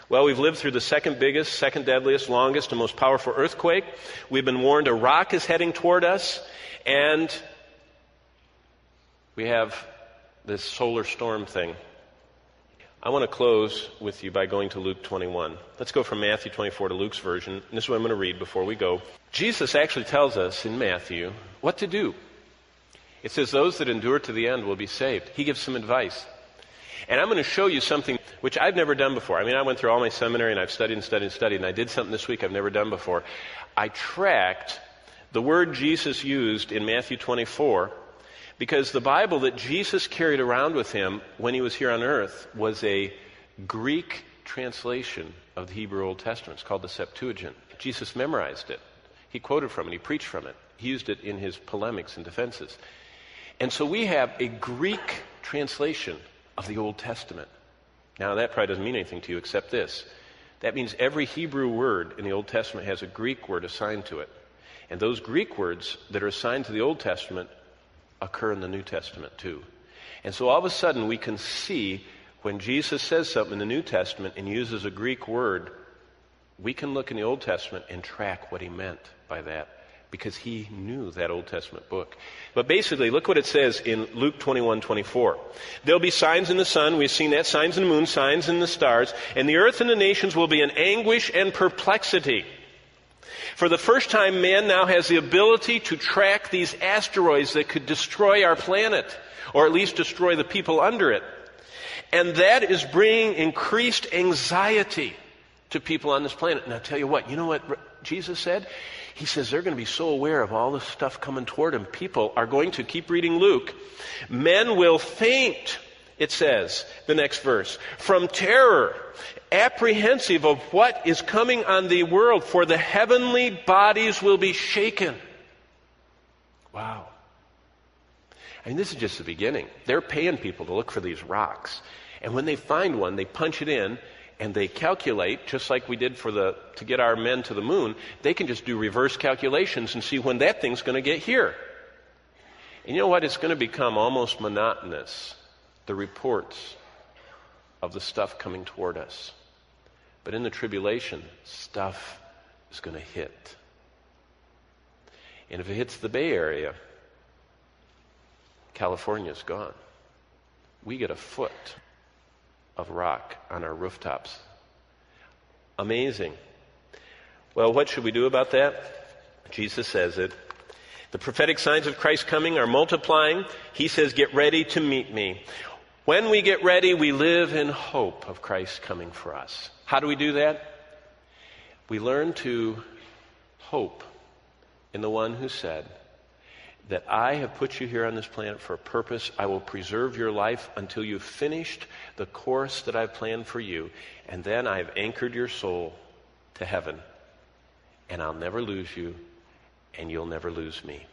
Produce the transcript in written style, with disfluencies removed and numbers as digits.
Well, we've lived through the second biggest, second deadliest, longest, and most powerful earthquake. We've been warned a rock is heading toward us, and we have this solar storm thing. I want to close with you by going to Luke 21. Let's go from Matthew 24 to Luke's version. And this is what I'm going to read before we go. Jesus actually tells us in Matthew what to do. It says, those that endure to the end will be saved. He gives some advice. And I'm going to show you something which I've never done before. I mean, I went through all my seminary and I've studied and studied and studied, and I did something this week I've never done before. I tracked the word Jesus used in Matthew 24, because the Bible that Jesus carried around with him when he was here on earth was a Greek translation of the Hebrew Old Testament. It's called the Septuagint. Jesus memorized it. He quoted from it. He preached from it. He used it in his polemics and defenses. And so we have a Greek translation of the Old Testament. Now, that probably doesn't mean anything to you except this. That means every Hebrew word in the Old Testament has a Greek word assigned to it. And those Greek words that are assigned to the Old Testament occur in the New Testament too. And so all of a sudden we can see when Jesus says something in the New Testament and uses a Greek word, we can look in the Old Testament and track what he meant by that, because he knew that Old Testament book. But basically, look what it says in Luke 21:24. There'll be signs in the sun, we've seen that, signs in the moon, signs in the stars, and the earth and the nations will be in anguish and perplexity. For the first time, man now has the ability to track these asteroids that could destroy our planet, or at least destroy the people under it. And that is bringing increased anxiety to people on this planet. And I'll tell you what, you know what Jesus said? He says they're going to be so aware of all this stuff coming toward them. People are going to, keep reading Luke, men will faint, it says, the next verse, from terror, apprehensive of what is coming on the world, for the heavenly bodies will be shaken. Wow. I mean, this is just the beginning. They're paying people to look for these rocks. And when they find one, they punch it in, and they calculate, just like we did to get our men to the moon. They can just do reverse calculations and see when that thing's going to get here. And you know what? It's going to become almost monotonous, the reports of the stuff coming toward us. But in the tribulation, stuff is going to hit. And if it hits the Bay Area, California's gone. We get a foot of rock on our rooftops. Amazing. Well, what should we do about that? Jesus says it. The prophetic signs of Christ's coming are multiplying. He says, get ready to meet me. When we get ready, we live in hope of Christ coming for us. How do we do that? We learn to hope in the one who said that I have put you here on this planet for a purpose. I will preserve your life until you've finished the course that I've planned for you. And then I've anchored your soul to heaven. And I'll never lose you, and you'll never lose me.